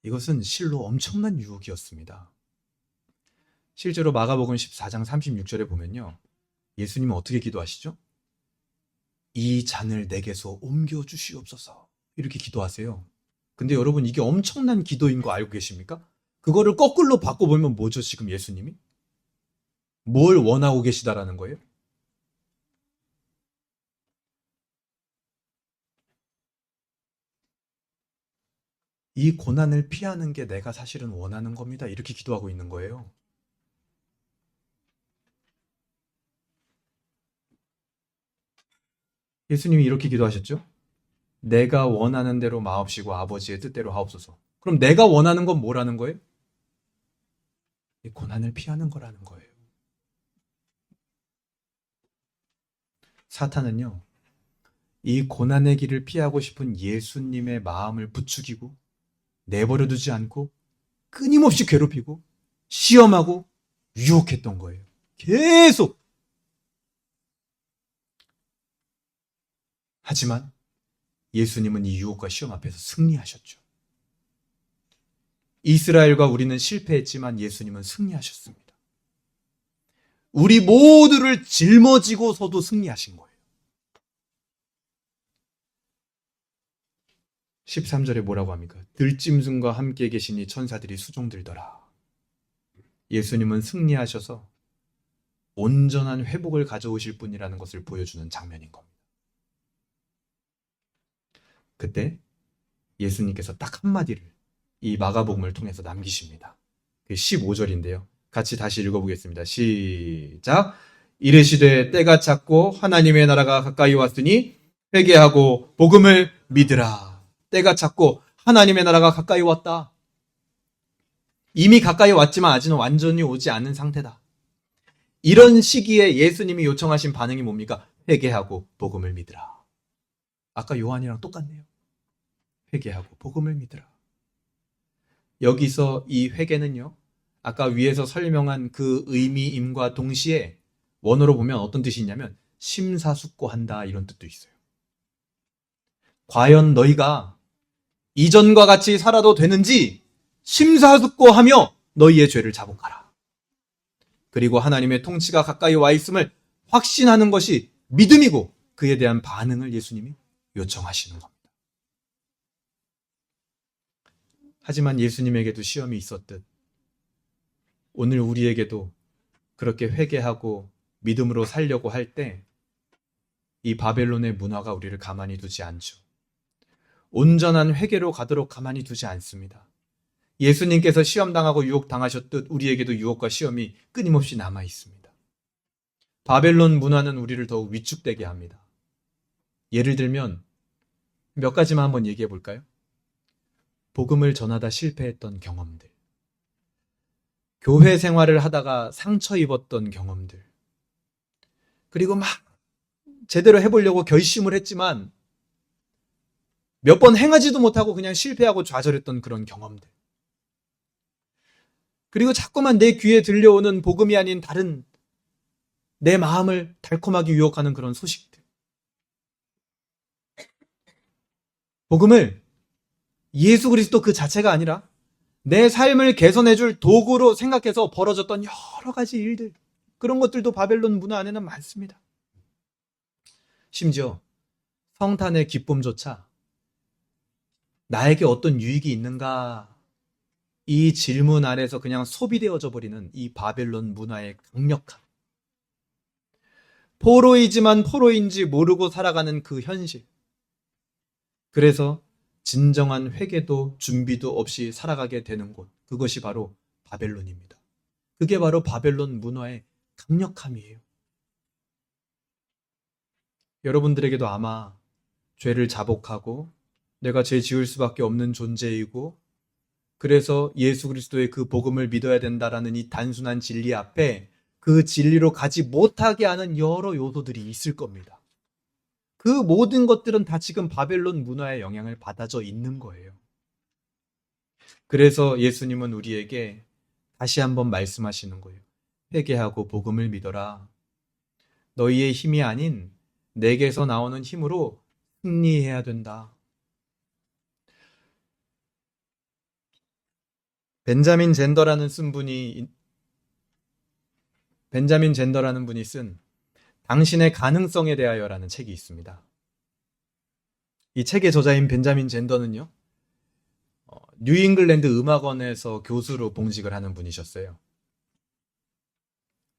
이것은 실로 엄청난 유혹이었습니다. 실제로 마가복음 14장 36절에 보면요. 예수님은 어떻게 기도하시죠? 이 잔을 내게서 옮겨주시옵소서. 이렇게 기도하세요. 근데 여러분 이게 엄청난 기도인 거 알고 계십니까? 그거를 거꾸로 바꿔보면 뭐죠 지금 예수님이? 뭘 원하고 계시다라는 거예요? 이 고난을 피하는 게 내가 사실은 원하는 겁니다. 이렇게 기도하고 있는 거예요. 예수님이 이렇게 기도하셨죠? 내가 원하는 대로 마옵시고 아버지의 뜻대로 하옵소서. 그럼 내가 원하는 건 뭐라는 거예요? 이 고난을 피하는 거라는 거예요. 사탄은요, 이 고난의 길을 피하고 싶은 예수님의 마음을 부추기고 내버려두지 않고 끊임없이 괴롭히고 시험하고 유혹했던 거예요. 계속. 하지만 예수님은 이 유혹과 시험 앞에서 승리하셨죠. 이스라엘과 우리는 실패했지만 예수님은 승리하셨습니다. 우리 모두를 짊어지고서도 승리하신 거예요. 13절에 뭐라고 합니까? 들짐승과 함께 계시니 천사들이 수종들더라. 예수님은 승리하셔서 온전한 회복을 가져오실 분이라는 것을 보여주는 장면인 겁니다. 그때 예수님께서 딱 한마디를 이 마가복음을 통해서 남기십니다. 그 15절인데요. 같이 다시 읽어보겠습니다. 시작! 이르시되 때가 찼고 하나님의 나라가 가까이 왔으니 회개하고 복음을 믿으라. 때가 찼고 하나님의 나라가 가까이 왔다. 이미 가까이 왔지만 아직은 완전히 오지 않은 상태다. 이런 시기에 예수님이 요청하신 반응이 뭡니까? 회개하고 복음을 믿으라. 아까 요한이랑 똑같네요. 회개하고 복음을 믿으라. 여기서 이 회개는요, 아까 위에서 설명한 그 의미임과 동시에 원어로 보면 어떤 뜻이 있냐면 심사숙고한다 이런 뜻도 있어요. 과연 너희가 이전과 같이 살아도 되는지 심사숙고하며 너희의 죄를 자복하라. 그리고 하나님의 통치가 가까이 와 있음을 확신하는 것이 믿음이고 그에 대한 반응을 예수님이 요청하시는 겁니다. 하지만 예수님에게도 시험이 있었듯 오늘 우리에게도 그렇게 회개하고 믿음으로 살려고 할 때 이 바벨론의 문화가 우리를 가만히 두지 않죠. 온전한 회개로 가도록 가만히 두지 않습니다. 예수님께서 시험당하고 유혹당하셨듯 우리에게도 유혹과 시험이 끊임없이 남아 있습니다. 바벨론 문화는 우리를 더욱 위축되게 합니다. 예를 들면 몇 가지만 한번 얘기해 볼까요? 복음을 전하다 실패했던 경험들, 교회 생활을 하다가 상처 입었던 경험들, 그리고 막 제대로 해보려고 결심을 했지만 몇 번 행하지도 못하고 그냥 실패하고 좌절했던 그런 경험들, 그리고 자꾸만 내 귀에 들려오는 복음이 아닌 다른 내 마음을 달콤하게 유혹하는 그런 소식들. 복음을 예수 그리스도 그 자체가 아니라 내 삶을 개선해줄 도구로 생각해서 벌어졌던 여러 가지 일들, 그런 것들도 바벨론 문화 안에는 많습니다. 심지어 성탄의 기쁨조차 나에게 어떤 유익이 있는가, 이 질문 아래서 그냥 소비되어져 버리는 이 바벨론 문화의 강력함. 포로이지만 포로인지 모르고 살아가는 그 현실. 그래서 진정한 회개도 준비도 없이 살아가게 되는 곳, 그것이 바로 바벨론입니다. 그게 바로 바벨론 문화의 강력함이에요. 여러분들에게도 아마 죄를 자복하고 내가 죄 지을 수밖에 없는 존재이고, 그래서 예수 그리스도의 그 복음을 믿어야 된다라는 이 단순한 진리 앞에 그 진리로 가지 못하게 하는 여러 요소들이 있을 겁니다. 그 모든 것들은 다 지금 바벨론 문화의 영향을 받아져 있는 거예요. 그래서 예수님은 우리에게 다시 한번 말씀하시는 거예요. 회개하고 복음을 믿어라. 너희의 힘이 아닌 내게서 나오는 힘으로 승리해야 된다. 벤자민 젠더라는 분이 쓴 당신의 가능성에 대하여라는 책이 있습니다. 이 책의 저자인 벤자민 젠더는요, 뉴잉글랜드 음악원에서 교수로 봉직을 하는 분이셨어요.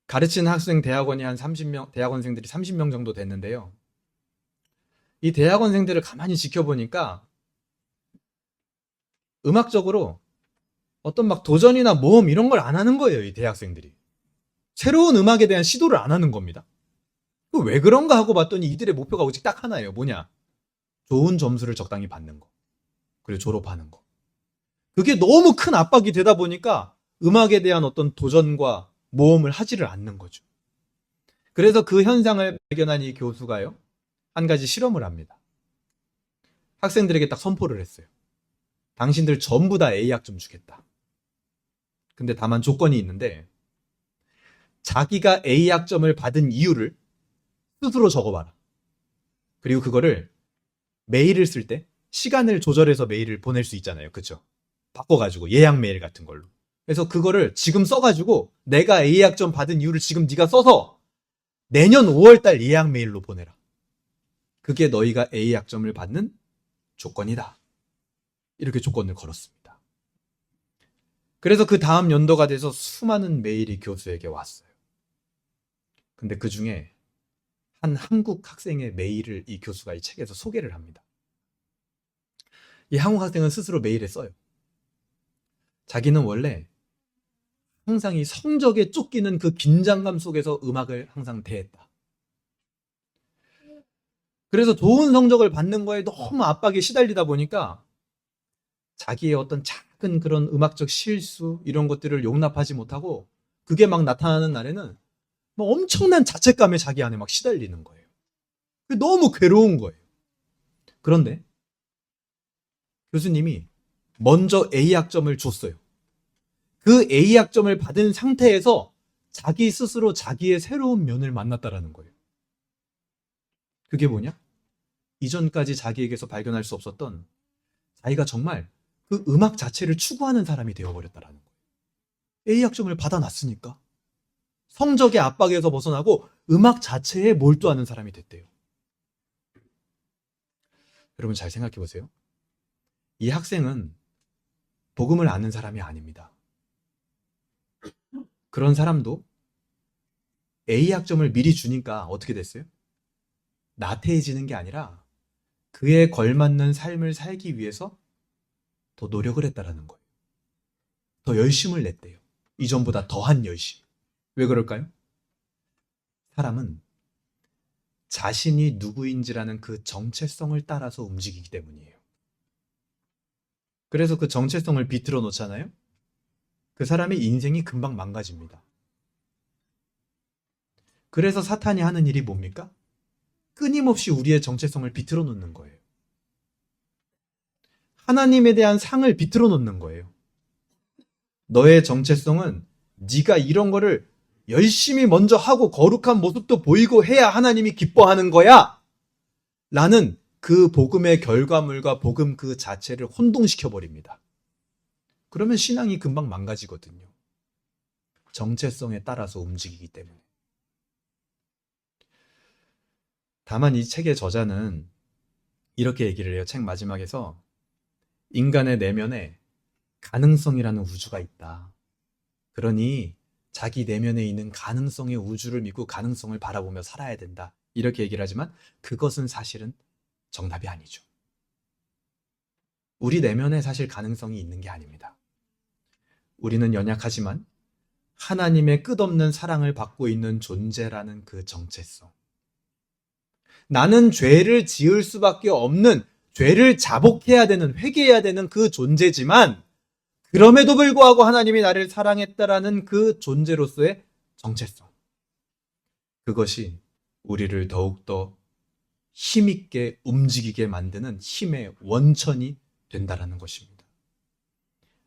가르치는 학생 대학원이 한 30명, 대학원생들이 30명 정도 됐는데요. 이 대학원생들을 가만히 지켜보니까 음악적으로 어떤 막 도전이나 모험 이런 걸 안 하는 거예요, 이 대학생들이. 새로운 음악에 대한 시도를 안 하는 겁니다. 왜 그런가 하고 봤더니 이들의 목표가 오직 딱 하나예요. 뭐냐? 좋은 점수를 적당히 받는 거. 그리고 졸업하는 거. 그게 너무 큰 압박이 되다 보니까 음악에 대한 어떤 도전과 모험을 하지를 않는 거죠. 그래서 그 현상을 발견한 이 교수가요, 한 가지 실험을 합니다. 학생들에게 딱 선포를 했어요. 당신들 전부 다 A학점 주겠다. 근데 다만 조건이 있는데, 자기가 A학점을 받은 이유를 스스로 적어봐라. 그리고 그거를 메일을 쓸 때 시간을 조절해서 메일을 보낼 수 있잖아요. 그쵸? 바꿔가지고 예약 메일 같은 걸로. 그래서 그거를 지금 써가지고 내가 A학점 받은 이유를 지금 네가 써서 내년 5월달 예약 메일로 보내라. 그게 너희가 A학점을 받는 조건이다. 이렇게 조건을 걸었습니다. 그래서 그 다음 연도가 돼서 수많은 메일이 교수에게 왔어요. 근데 그 중에 한 한국 학생의 메일을 이 교수가 이 책에서 소개를 합니다. 이 한국 학생은 스스로 메일에 써요. 자기는 원래 항상 이 성적에 쫓기는 그 긴장감 속에서 음악을 항상 대했다. 그래서 좋은 성적을 받는 거에 너무 압박에 시달리다 보니까 자기의 어떤 작은 그런 음악적 실수 이런 것들을 용납하지 못하고 그게 막 나타나는 날에는 막 엄청난 자책감에 자기 안에 막 시달리는 거예요. 너무 괴로운 거예요. 그런데 교수님이 먼저 A학점을 줬어요. 그 A학점을 받은 상태에서 자기 스스로 자기의 새로운 면을 만났다라는 거예요. 그게 뭐냐? 이전까지 자기에게서 발견할 수 없었던 자기가 정말 그 음악 자체를 추구하는 사람이 되어버렸다라는 거예요. A학점을 받아놨으니까 성적의 압박에서 벗어나고 음악 자체에 몰두하는 사람이 됐대요. 여러분 잘 생각해 보세요. 이 학생은 복음을 아는 사람이 아닙니다. 그런 사람도 A학점을 미리 주니까 어떻게 됐어요? 나태해지는 게 아니라 그에 걸맞는 삶을 살기 위해서 더 노력을 했다라는 거예요. 더 열심을 냈대요. 이전보다 더한 열심. 왜 그럴까요? 사람은 자신이 누구인지라는 그 정체성을 따라서 움직이기 때문이에요. 그래서 그 정체성을 비틀어 놓잖아요? 그 사람의 인생이 금방 망가집니다. 그래서 사탄이 하는 일이 뭡니까? 끊임없이 우리의 정체성을 비틀어 놓는 거예요. 하나님에 대한 상을 비틀어 놓는 거예요. 너의 정체성은 네가 이런 거를 열심히 먼저 하고 거룩한 모습도 보이고 해야 하나님이 기뻐하는 거야! 라는 그 복음의 결과물과 복음 그 자체를 혼동시켜 버립니다. 그러면 신앙이 금방 망가지거든요. 정체성에 따라서 움직이기 때문에. 다만 이 책의 저자는 이렇게 얘기를 해요. 책 마지막에서 인간의 내면에 가능성이라는 우주가 있다. 그러니 자기 내면에 있는 가능성의 우주를 믿고 가능성을 바라보며 살아야 된다. 이렇게 얘기를 하지만 그것은 사실은 정답이 아니죠. 우리 내면에 사실 가능성이 있는 게 아닙니다. 우리는 연약하지만 하나님의 끝없는 사랑을 받고 있는 존재라는 그 정체성. 나는 죄를 지을 수밖에 없는, 죄를 자복해야 되는, 회개해야 되는 그 존재지만 그럼에도 불구하고 하나님이 나를 사랑했다라는 그 존재로서의 정체성. 그것이 우리를 더욱더 힘있게 움직이게 만드는 힘의 원천이 된다라는 것입니다.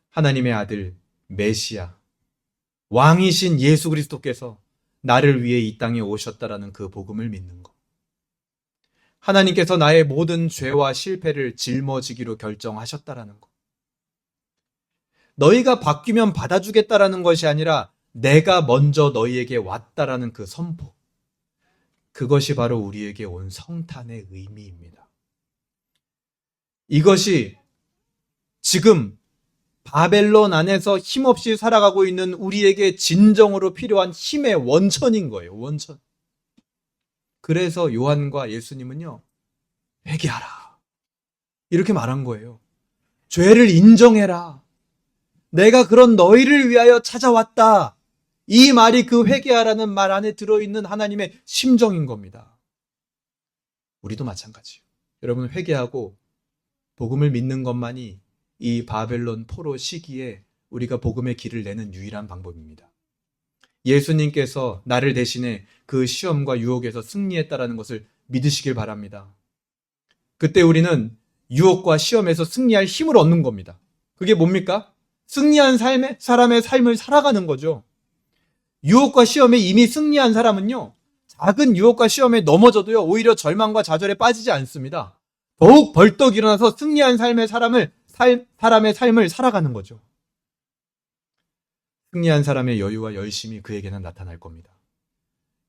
하나님의 아들 메시아, 왕이신 예수 그리스도께서 나를 위해 이 땅에 오셨다라는 그 복음을 믿는 것. 하나님께서 나의 모든 죄와 실패를 짊어지기로 결정하셨다라는 것. 너희가 바뀌면 받아주겠다라는 것이 아니라 내가 먼저 너희에게 왔다라는 그 선포. 그것이 바로 우리에게 온 성탄의 의미입니다. 이것이 지금 바벨론 안에서 힘없이 살아가고 있는 우리에게 진정으로 필요한 힘의 원천인 거예요. 원천. 그래서 요한과 예수님은요, 회개하라. 이렇게 말한 거예요. 죄를 인정해라. 내가 그런 너희를 위하여 찾아왔다. 이 말이 그 회개하라는 말 안에 들어있는 하나님의 심정인 겁니다. 우리도 마찬가지예요. 여러분, 회개하고 복음을 믿는 것만이 이 바벨론 포로 시기에 우리가 복음의 길을 내는 유일한 방법입니다. 예수님께서 나를 대신해 그 시험과 유혹에서 승리했다라는 것을 믿으시길 바랍니다. 그때 우리는 유혹과 시험에서 승리할 힘을 얻는 겁니다. 그게 뭡니까? 승리한 사람의 삶을 살아가는 거죠. 유혹과 시험에 이미 승리한 사람은요, 작은 유혹과 시험에 넘어져도요, 오히려 절망과 좌절에 빠지지 않습니다. 더욱 벌떡 일어나서 승리한 사람의 삶을 살아가는 거죠. 승리한 사람의 여유와 열심이 그에게는 나타날 겁니다.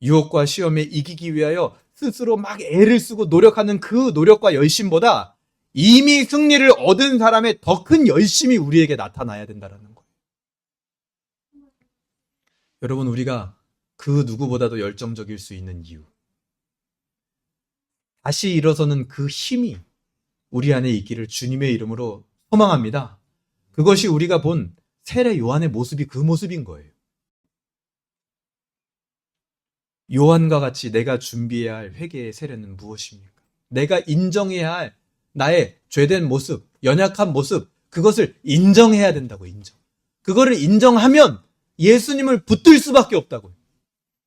유혹과 시험에 이기기 위하여 스스로 막 애를 쓰고 노력하는 그 노력과 열심보다 이미 승리를 얻은 사람의 더 큰 열심이 우리에게 나타나야 된다는 거예요. 여러분, 우리가 그 누구보다도 열정적일 수 있는 이유. 다시 일어서는 그 힘이 우리 안에 있기를 주님의 이름으로 소망합니다. 그것이 우리가 본 세례 요한의 모습이 그 모습인 거예요. 요한과 같이 내가 준비해야 할 회개의 세례는 무엇입니까? 내가 인정해야 할 나의 죄된 모습, 연약한 모습, 그것을 인정해야 된다고, 인정. 그거를 인정하면 예수님을 붙들 수밖에 없다고요.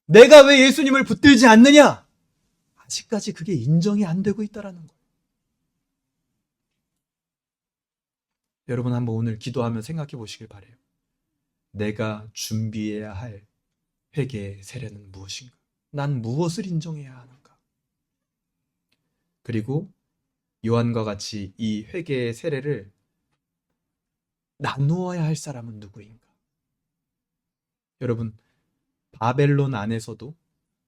내가 왜 예수님을 붙들지 않느냐? 아직까지 그게 인정이 안 되고 있다라는 거예요. 여러분, 한번 오늘 기도하며 생각해 보시길 바라요. 내가 준비해야 할 회개의 세례는 무엇인가? 난 무엇을 인정해야 하는가? 그리고 요한과 같이 이 회개의 세례를 나누어야 할 사람은 누구인가? 여러분, 바벨론 안에서도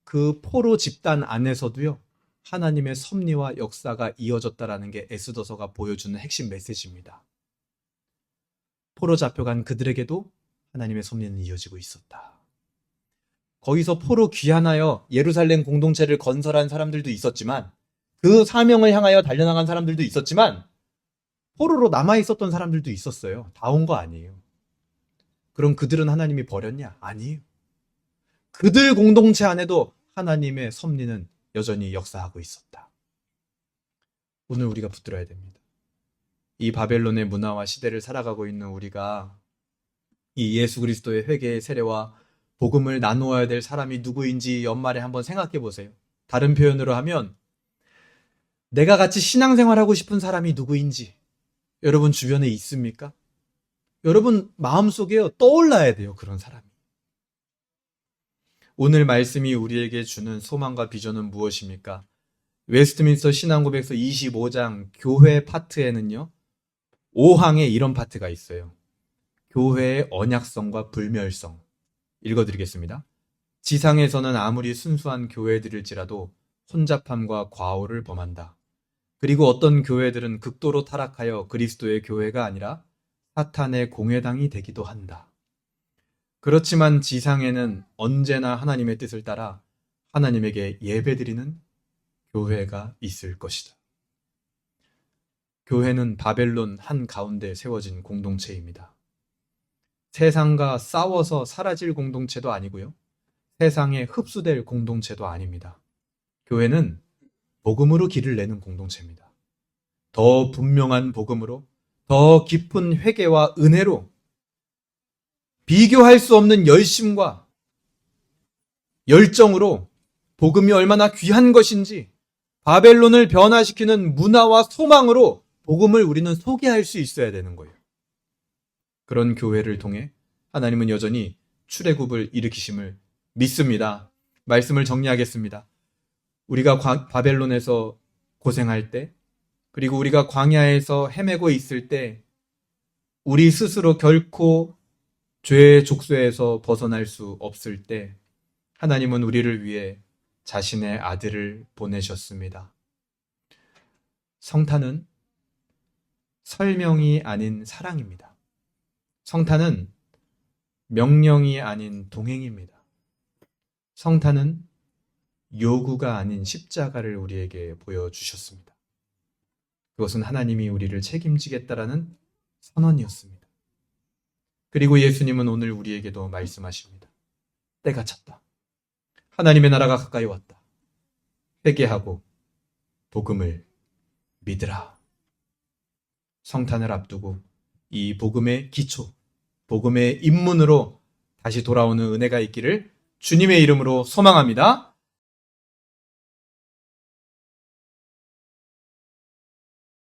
그 포로 집단 안에서도요, 하나님의 섭리와 역사가 이어졌다라는 게 에스더서가 보여주는 핵심 메시지입니다. 포로 잡혀간 그들에게도 하나님의 섭리는 이어지고 있었다. 거기서 포로 귀환하여 예루살렘 공동체를 건설한 사람들도 있었지만, 그 사명을 향하여 달려나간 사람들도 있었지만, 포로로 남아있었던 사람들도 있었어요. 다 온 거 아니에요. 그럼 그들은 하나님이 버렸냐? 아니에요. 그들 공동체 안에도 하나님의 섭리는 여전히 역사하고 있었다. 오늘 우리가 붙들어야 됩니다. 이 바벨론의 문화와 시대를 살아가고 있는 우리가 이 예수 그리스도의 회개의 세례와 복음을 나누어야 될 사람이 누구인지 연말에 한번 생각해 보세요. 다른 표현으로 하면 내가 같이 신앙생활하고 싶은 사람이 누구인지 여러분 주변에 있습니까? 여러분 마음속에 떠올라야 돼요. 그런 사람이. 오늘 말씀이 우리에게 주는 소망과 비전은 무엇입니까? 웨스트민스터 신앙고백서 25장 교회 파트에는요. 5항에 이런 파트가 있어요. 교회의 언약성과 불멸성. 읽어드리겠습니다. 지상에서는 아무리 순수한 교회들일지라도 혼잡함과 과오를 범한다. 그리고 어떤 교회들은 극도로 타락하여 그리스도의 교회가 아니라 사탄의 공회당이 되기도 한다. 그렇지만 지상에는 언제나 하나님의 뜻을 따라 하나님에게 예배드리는 교회가 있을 것이다. 교회는 바벨론 한가운데 세워진 공동체입니다. 세상과 싸워서 사라질 공동체도 아니고요. 세상에 흡수될 공동체도 아닙니다. 교회는 복음으로 길을 내는 공동체입니다. 더 분명한 복음으로, 더 깊은 회개와 은혜로 비교할 수 없는 열심과 열정으로 복음이 얼마나 귀한 것인지 바벨론을 변화시키는 문화와 소망으로 복음을 우리는 소개할 수 있어야 되는 거예요. 그런 교회를 통해 하나님은 여전히 출애굽을 일으키심을 믿습니다. 말씀을 정리하겠습니다. 우리가 바벨론에서 고생할 때, 그리고 우리가 광야에서 헤매고 있을 때, 우리 스스로 결코 죄의 족쇄에서 벗어날 수 없을 때, 하나님은 우리를 위해 자신의 아들을 보내셨습니다. 성탄은 설명이 아닌 사랑입니다. 성탄은 명령이 아닌 동행입니다. 성탄은 요구가 아닌 십자가를 우리에게 보여주셨습니다. 그것은 하나님이 우리를 책임지겠다라는 선언이었습니다. 그리고 예수님은 오늘 우리에게도 말씀하십니다. 때가 찼다. 하나님의 나라가 가까이 왔다. 회개하고 복음을 믿으라. 성탄을 앞두고 이 복음의 기초, 복음의 입문으로 다시 돌아오는 은혜가 있기를 주님의 이름으로 소망합니다.